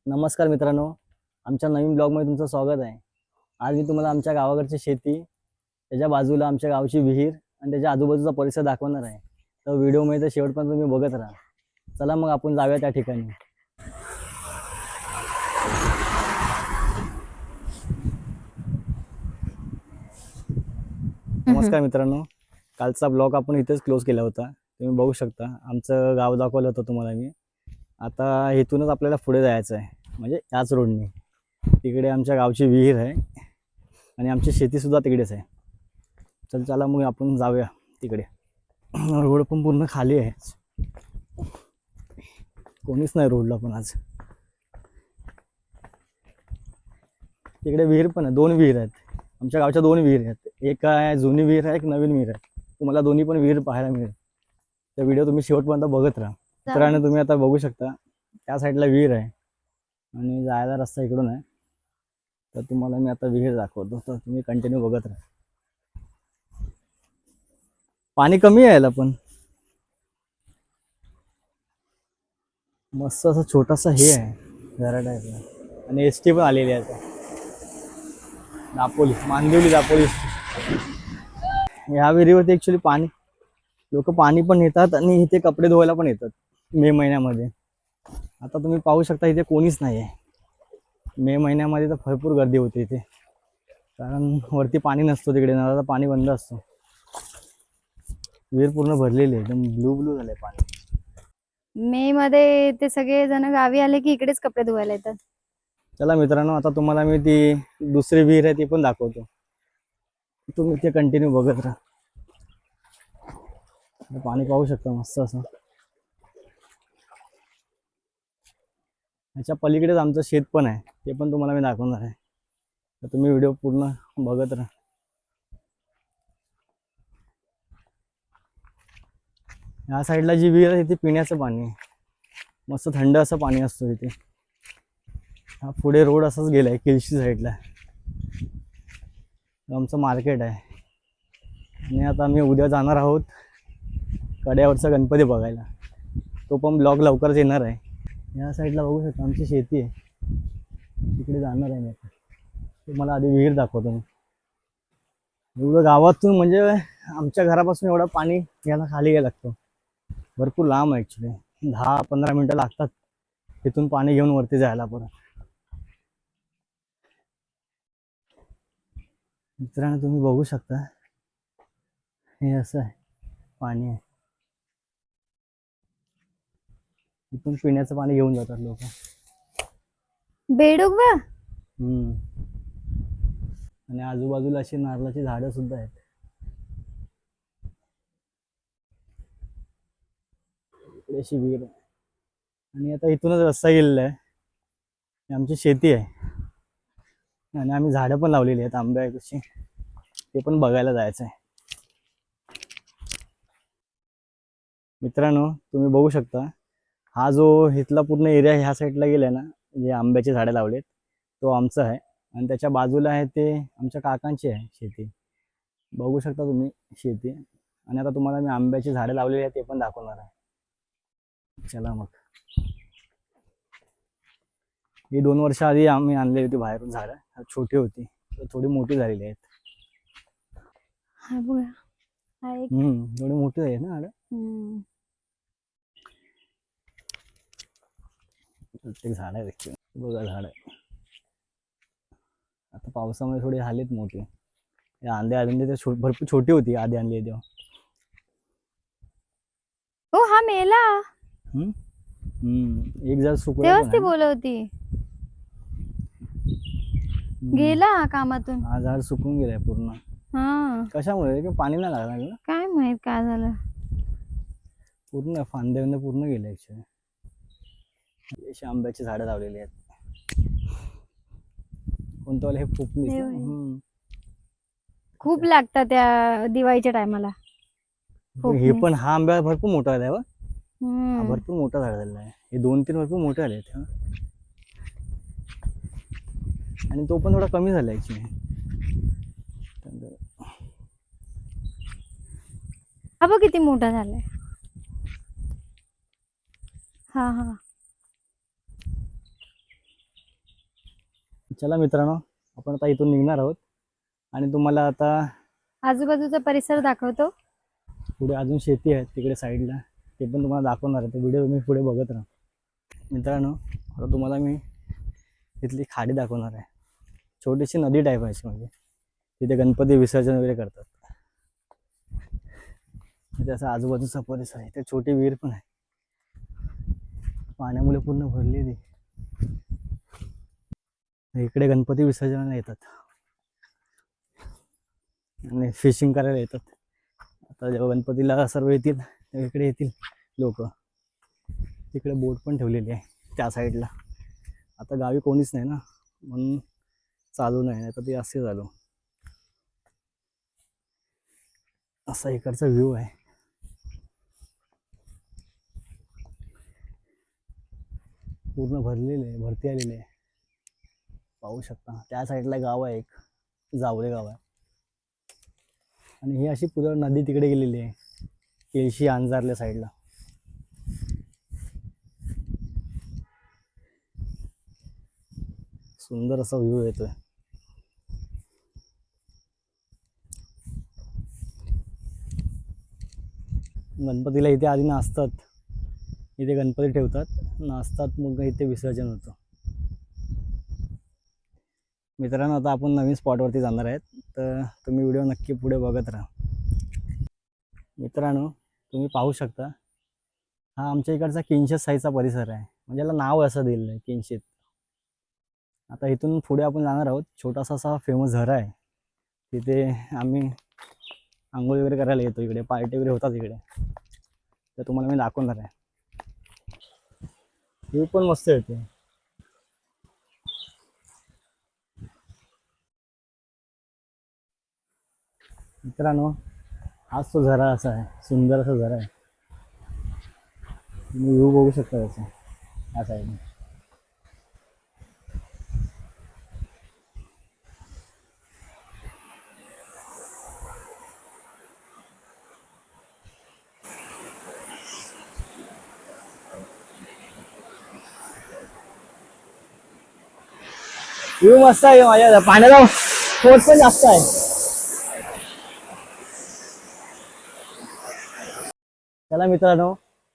नमस्कार मित्रांनो, आमच्या नवीन ब्लॉगमध्ये तुमचं स्वागत आहे. आज मी तुम्हाला आमच्या गावाकडची शेती, त्याच्या बाजूला आमच्या गावची विहीर आणि त्याच्या आजूबाजूचा परिसर दाखवणार आहे. तर व्हिडिओमध्ये तर शेवटपर्यंत तुम्ही बघत राहा. चला मग आपण जाऊया त्या ठिकाणी. नमस्कार मित्रांनो, कालचा ब्लॉग आपण इथेच क्लोज केला होता. तुम्ही बघू शकता आमचं गाव दाखवलं होतं तुम्हाला मी. आता इथूनच आपल्याला पुढे जायचं आहे, म्हणजे याच रोडने. तिकडे आमच्या गावची विहीर आहे आणि आमची शेतीसुद्धा तिकडेच आहे. चला मग आपण जाऊया तिकडे. रोड पण पूर्ण खाली आहे, कोणीच नाही रोडला पण आज. तिकडे विहीर पण आहे, 2 विहीर आहेत. आमच्या गावच्या 2 विहीर आहेत. एक आहे जुनी विहीर आहे, एक नवीन विहीर आहे. तुम्हाला दोन्ही पण विहीर पाहायला मिळेल. तर व्हिडिओ तुम्ही शेवटपर्यंत बघत राहा. मित्रांनो, तुम्ही आता बघू शकता त्या साईडला विहीर आहे आणि जायला रस्ता इकडून आहे. तर तुम्हाला मी आता विहीर दाखवतो, तर तुम्ही कंटिन्यू बघत राहा. पाणी कमी यायला पण मस्त असं छोटासा हे आहे, घरा टाईप. आणि एस टी पण आलेली आहे आता. दापोली, मांदिवली दापोली. ह्या विहिरीवरती ॲक्च्युली पाणी, लोक पाणी पण येतात आणि इथे कपडे धुवायला पण येतात मे महिन्यामध्ये. आता तुम्ही पाहू शकता इथे कोणीच नाही आहे. मे महिन्यामध्ये तर भरपूर गर्दी होते इथे, कारण वरती पाणी नसतो, तिकडे नळाला पाणी बंद असतो. विहीर पूर्ण भरलेली आहे, एकदम ब्लू ब्लू झालंय पाणी. मे मध्ये ते सगळे जण गावी आले की इकडेच कपडे धुवायला येतात. चला मित्रांनो, आता तुम्हाला मी ती दुसरी विहीर आहे ती पण दाखवतो. तुम्ही ते कंटिन्यू बघत राहा. पाणी पाहू शकता मस्त असं. ह्याच्या पलीकडेच आमचं शेत पण आहे, ते पण तुम्हाला मी दाखवणार आहे. तर तुम्ही व्हिडिओ पूर्ण बघत राहा. या साईडला जी विहीर आहे ती पिण्याचं पाणी आहे, मस्त थंड असं पाणी असतं इथे. हा पुढे रोड असाच गेलाय किलशी साईडला. आमचं मार्केट आहे आणि आता आम्ही उद्या जाणार आहोत कड्यावरचा गणपती बघायला. तो पण ब्लॉग लवकरच येणार आहे. या साईडला बघू शकता आमची शेती आहे, तिकडे जाणार आहे मी. तुम्हाला आधी विहीर दाखवतो मी. एवढं गावातून म्हणजे आमच्या घरापासून एवढं पाणी घ्यायला खाली घ्यायला लागतं. भरपूर लांब आहे ॲक्च्युली, 10-15 मिनटं लागतात तिथून पाणी घेऊन वरती जायला. परत मित्रांनो, तुम्ही बघू शकता हे असं आहे, पाणी आहे. इथून पिण्याचं पाणी घेऊन जातात लोक. बेडूक वा. आणि आजूबाजूला अशी नारळाची झाडं सुद्धा आहेत. इकडे अशी विहीर आहे आणि आता इथूनच रस्ता गेलेला आहे. आमची शेती आहे आणि आम्ही झाडं पण लावलेली आहेत, आंबे आहेत तशी, ते पण बघायला जायचं आहे. मित्रांनो, तुम्ही बघू शकता हा जो इथला पूर्ण एरिया ह्या साईडला गेलाय ना, जे आंब्याची झाडं लावलेत, तो आमचा आहे. आणि त्याच्या बाजूला आहे ते आमच्या काकांची आहे शेती. बघू शकता तुम्ही शेती. आणि आता तुम्हाला मी आंब्याची झाडं लावलेली आहेत ते पण दाखवणार आहे. चला मग. ही 2 वर्ष आधी आम्ही आणली होती बाहेरून झाडं, छोटी होती, थोडी मोठी झालेली आहेत. हा बघा, हा एक थोडी मोठी आहे ना झाडं. प्रत्येक झाड आहे बघा, झाड आहे. आता पावसामुळे थोडी झालीत मोठी. आंधे आले ते भरपूर छोटी होती आधी आणली तेव्हा. हो, हा मेला. एक झाड सुकला तेव्हाच पण ती आहे. बोलत होती गेला कामातून. हा झाड सुकून गेलाय पूर्ण. हा, कशामुळे? की पाणी नाही लागलं ना, काय माहित काय झालं. पूर्ण फांदे पूर्ण गेले ऍक्च्युली. अशी आंब्याची झाडं लावलेली आहेत. कोणतं वाले हे फुटलीस ना. खूप लागतात त्या दिवाळीच्या टायमाला. हे पण हा आंब्या भरपूर मोठा झालाय बघ. हा हम्म, भरपूर मोठा झालेला आहे. हे 2-3 भरपूर मोठे आले आहेत. आणि तो पण थोडा कमी झाला ऍक्च्युली. हा बघ किती मोठा झालाय. हा हा, चला मित्रांनो, आपण आता इथून निघणार आहोत आणि तुम्हाला आता आजूबाजूचा परिसर दाखवतो. पुढे अजून शेती आहे तिकडे साईडला, ते पण तुम्हाला दाखवणार आहे. ते व्हिडिओ तुम्ही पुढे बघत राहा. मित्रांनो, आता तुम्हाला मी तिथली खाडी दाखवणार आहे. छोटीशी नदी टाईप आहे म्हणजे, तिथे गणपती विसर्जन वगैरे करतात. तिथे असा आजूबाजूचा परिसर आहे. ते छोटी विहीर पण आहे, पाण्यामुळे पूर्ण भरलेली. इकडे गणपती विसर्जनाला येतात आणि फिशिंग करायला येतात. आता जेव्हा गणपतीला सर्व येतील तेव्हा इकडे येतील लोक. तिकडे बोट पण ठेवलेली आहे त्या साईडला. आता गावी कोणीच नाही ना, म्हणून चालू नाही तर ते असे झालो. असा इकडचा व्ह्यू आहे. पूर्ण भरलेले आहे, भरती आलेली आहे. पाहू शकता त्या साईडला गाव आहे, एक जावळे गाव आहे. आणि ही अशी पुढे नदी तिकडे गेलेली आहे, केळशी अंजारल्या साईडला. सुंदर असा व्ह्यू येतोय. गणपतीला इथे आधी नाचतात, इथे गणपती ठेवतात, नाचतात, मग इथे विसर्जन होतं. मित्रांनो, आता आपण नवीन स्पॉटवरती जाणार आहेत, तर तुम्ही व्हिडिओ नक्की पुढे बघत राहा. मित्रांनो, तुम्ही पाहू शकता, हा आमच्या इकडचा किंचित साईचा परिसर आहे. म्हणजे याला नाव असं दिलेलं आहे, किंचित. आता इथून पुढे आपण जाणार आहोत. छोटासा असा फेमस झरा आहे, तिथे आम्ही आंघोळ वगैरे करायला येतो. इकडे पार्टी वगैरे होतात इकडे, तर तुम्हाला मी दाखवणार आहे. व्ह्यू पण मस्त येते. मित्रांनो, हाच तो झरा असा आहे, सुंदर असा झरा आहे. तुम्ही व्ह्यू बघू शकता त्याचा या साईडने. व्ह्यू मस्त आहे. माझ्या पाण्याचा फोर्स पण जास्त आहे. चला मित्रांनो,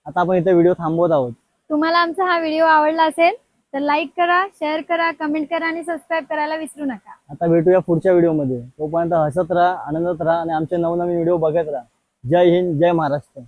आता आपण इथे व्हिडिओ थांबवत आहोत. तुम्हाला आमचा हा व्हिडिओ आवडला असेल तर लाईक करा, शेअर करा, कमेंट करा आणि सबस्क्राईब करायला विसरू नका. आता भेटूया पुढच्या व्हिडिओमध्ये. तोपर्यंत हसत राहा, आनंदात राहा आणि आमचे नवनवीन व्हिडिओ बघत राहा. जय हिंद, जय महाराष्ट्र.